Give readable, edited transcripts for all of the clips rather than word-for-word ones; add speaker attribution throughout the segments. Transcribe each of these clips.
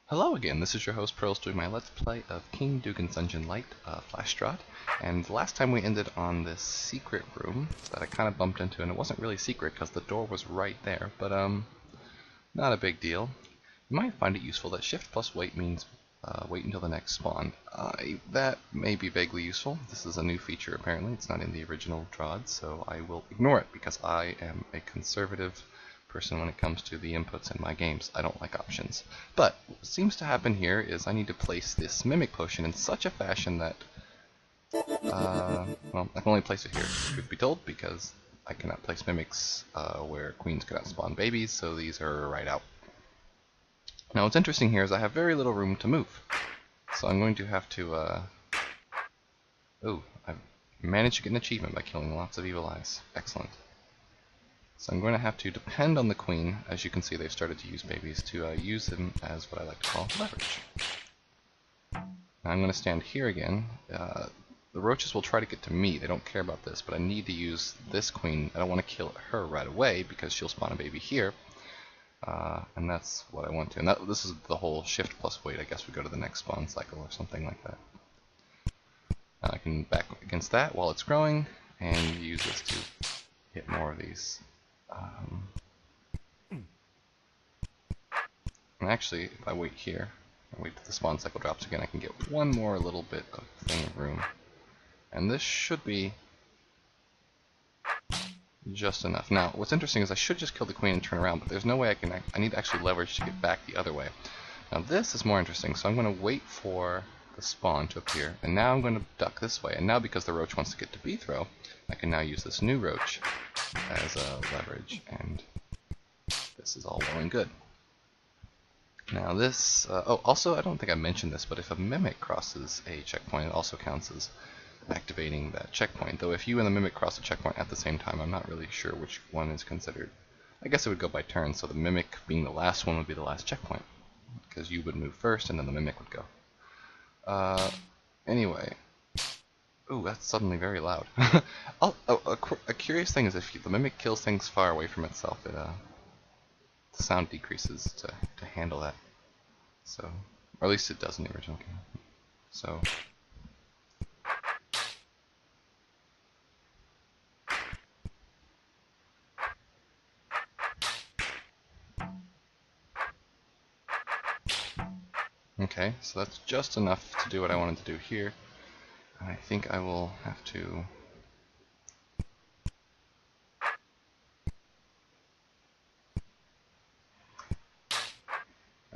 Speaker 1: Hello again, this is your host Pearls doing my Let's Play of King Dugan's Dungeon Light, Flash DROD. And last time we ended on this secret room that I kind of bumped into, and it wasn't really secret because the door was right there, but not a big deal. You might find it useful that shift plus wait means wait until the next spawn. That may be vaguely useful. This is a new feature apparently, it's not in the original DROD, so I will ignore it because I am a conservative person when it comes to the inputs in my games. I don't like options. But what seems to happen here is I need to place this Mimic Potion in such a fashion that, well, I can only place it here, truth be told, because I cannot place Mimics where queens cannot spawn babies, so these are right out. Now what's interesting here is I have very little room to move. So I'm going to have to, I've managed to get an achievement by killing lots of evil eyes. Excellent. So I'm going to have to depend on the queen. As you can see, they've started to use babies, to use them as what I like to call leverage. Now I'm going to stand here again. The roaches will try to get to me. They don't care about this, but I need to use this queen. I don't want to kill her right away because she'll spawn a baby here. And that's what I want to. And this is the whole shift plus wait. I guess we go to the next spawn cycle or something like that. Now I can back against that while it's growing and use this to hit more of these. And actually, if I wait here, and wait till the spawn cycle drops again, I can get one more little bit of thing of room. And this should be just enough. Now, what's interesting is I should just kill the queen and turn around, but there's no way I need to actually leverage to get back the other way. Now this is more interesting, so I'm going to wait for the spawn to appear, and now I'm going to duck this way. And now because the roach wants to get to B-throw, I can now use this new roach as a leverage, and this is all well and good. Now this, also I don't think I mentioned this, but if a mimic crosses a checkpoint, it also counts as activating that checkpoint. Though if you and the mimic cross a checkpoint at the same time, I'm not really sure which one is considered. I guess it would go by turn, so the mimic being the last one would be the last checkpoint, because you would move first and then the mimic would go. Anyway. Ooh, that's suddenly very loud. A curious thing is if the mimic kills things far away from itself, the sound decreases to handle that. So, or at least it does in the original game. So, okay, so that's just enough to do what I wanted to do here. And I think I will have to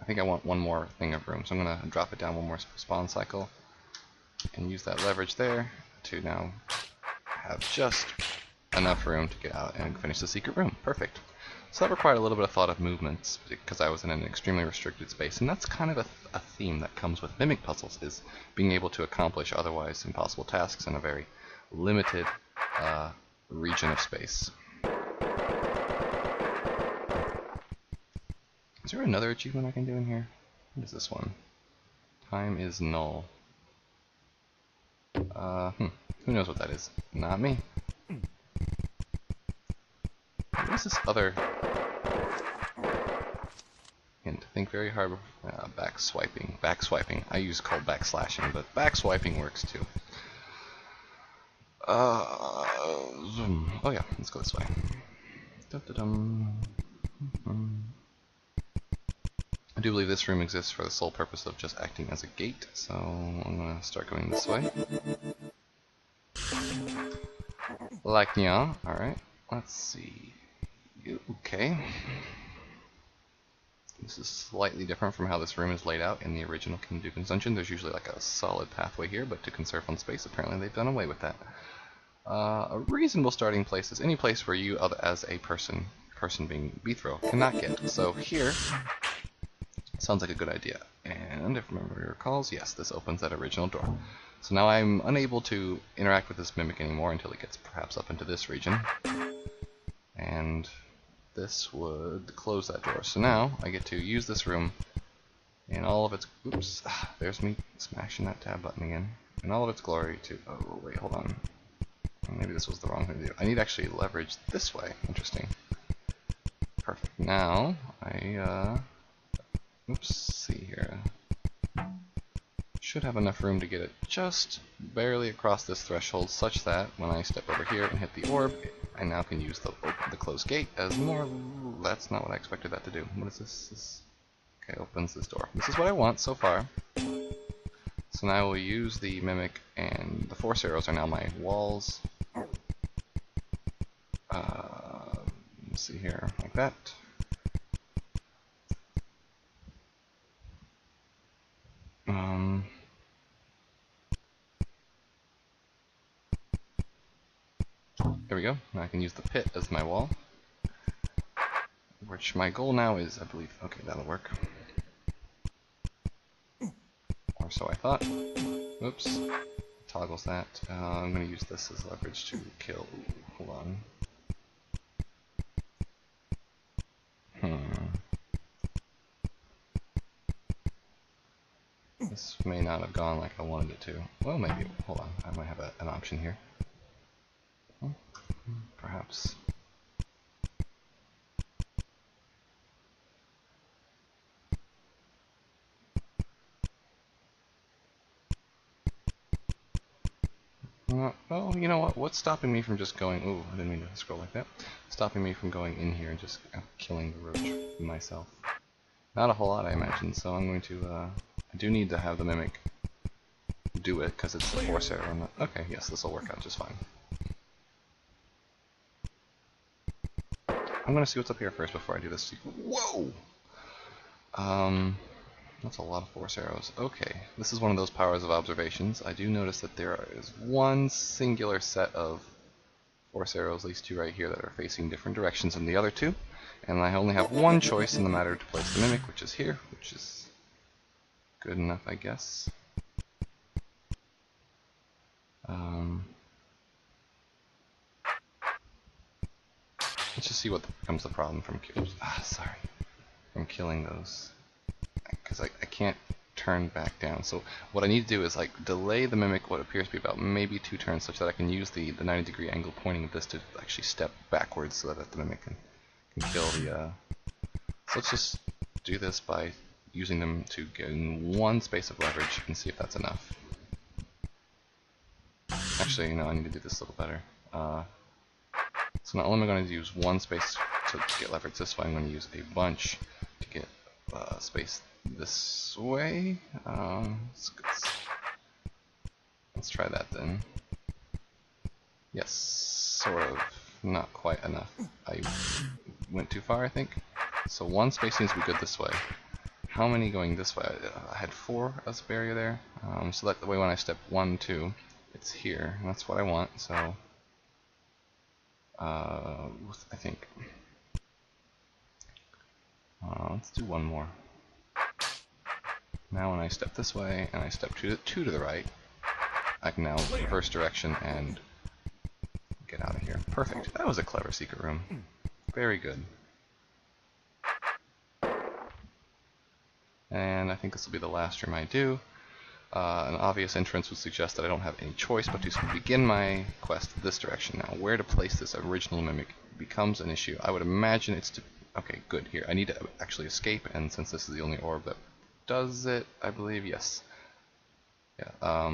Speaker 1: I want one more thing of room, so I'm going to drop it down one more spawn cycle and use that leverage there to now have just enough room to get out and finish the secret room. Perfect. So that required a little bit of thought of movements because I was in an extremely restricted space, and that's kind of a theme that comes with mimic puzzles, is being able to accomplish otherwise impossible tasks in a very limited region of space. Is there another achievement I can do in here? What is this one? Time is null. Who knows what that is? Not me. What is this other hint? Think very hard. Back swiping. Back swiping. I use called back slashing, but back swiping works too. Zoom. Oh yeah, let's go this way. I do believe this room exists for the sole purpose of just acting as a gate, so I'm gonna start going this way. Like yeah, alright. Let's see. Okay. This is slightly different from how this room is laid out in the original King Dugan's Dungeon. There's usually like a solid pathway here, but to conserve on space, apparently they've done away with that. A reasonable starting place is any place where you, as a person being B-throw, cannot get. So here, sounds like a good idea. And if memory recalls, yes, this opens that original door. So now I'm unable to interact with this mimic anymore until it gets perhaps up into this region. And this would close that door. So now I get to use this room in all of its... Oops, there's me smashing that tab button again. In all of its glory to... Oh, wait, hold on. Maybe this was the wrong thing to do. I need to actually leverage this way. Interesting. Perfect. Now, oops, see here. Should have enough room to get it just barely across this threshold, such that when I step over here and hit the orb, I now can use the closed gate as more. That's not what I expected that to do. What is this? Okay, opens this door. This is what I want so far. So now I will use the mimic, and the force arrows are now my walls. Let's see here, like that. There we go. Now I can use the pit as my wall. Which my goal now is, I believe, okay, that'll work. Or so I thought. Oops. Toggles that. I'm going to use this as leverage to kill. Hold on. This may not have gone like I wanted it to. Well, maybe. Hold on. I might have an option here. Perhaps. Well, you know what? What's stopping me from just going... Ooh, I didn't mean to scroll like that. Stopping me from going in here and just killing the roach myself. Not a whole lot, I imagine, so I'm going to... I do need to have the mimic do it, because it's the force arrow. Okay, yes, this will work out just fine. I'm going to see what's up here first before I do this. Whoa! That's a lot of force arrows. Okay, this is one of those powers of observations. I do notice that there is one singular set of force arrows, at least two right here, that are facing different directions than the other two. And I only have one choice in the matter to place the mimic, which is here, which is good enough, I guess. Let's just see what becomes the problem from killing those. Because I can't turn back down. So what I need to do is like delay the mimic what appears to be about maybe 2 turns, such that I can use the 90-degree angle pointing at this to actually step backwards so that the mimic can kill the... So let's just do this by using them to gain 1 space of leverage and see if that's enough. Actually, no, I need to do this a little better. So not only am I going to use 1 space to get leverage this way, I'm going to use a bunch to get space this way. Let's try that then. Yes, sort of. Not quite enough. I went too far, I think. So 1 space seems to be good this way. How many going this way? I had 4 as a barrier there. So that the way when I step 1, 2, it's here. And that's what I want. So I think. Let's do 1 more. Now when I step this way and I step 2 to the right, I can now reverse direction and get out of here. Perfect. That was a clever secret room. Very good. And I think this will be the last room I do. An obvious entrance would suggest that I don't have any choice but to begin my quest this direction. Now, where to place this original mimic becomes an issue. I would imagine it's to... Okay, good. Here, I need to actually escape, and since this is the only orb that does it, I believe, yes. Yeah,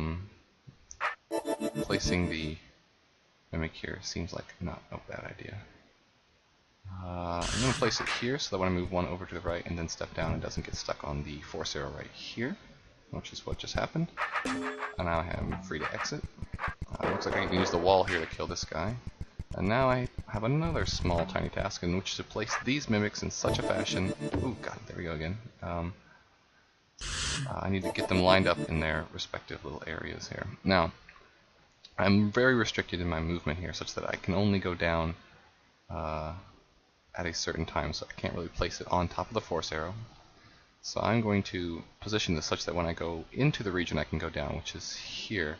Speaker 1: placing the mimic here seems like not a bad idea. I'm going to place it here so that when I move 1 over to the right and then step down, it doesn't get stuck on the force arrow right here, which is what just happened. And now I am free to exit. Looks like I can use the wall here to kill this guy. And now I have another small tiny task in which to place these mimics in such a fashion... Ooh, god, there we go again. I need to get them lined up in their respective little areas here. Now, I'm very restricted in my movement here, such that I can only go down at a certain time, so I can't really place it on top of the force arrow. So I'm going to position this such that when I go into the region I can go down, which is here.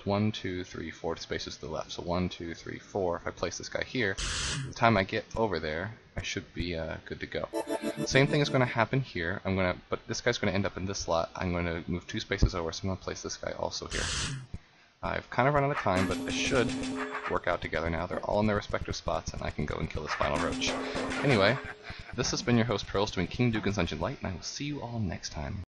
Speaker 1: 1, 2, 3, 4 spaces to the left. So 1, 2, 3, 4. If I place this guy here, by the time I get over there, I should be good to go. Same thing is going to happen here. But this guy's going to end up in this slot. I'm going to move 2 spaces over, so I'm going to place this guy also here. I've kind of run out of time, but they should work out together now. They're all in their respective spots, and I can go and kill this final roach. Anyway, this has been your host Pearls doing King Dugan's Dungeon Light, and I will see you all next time.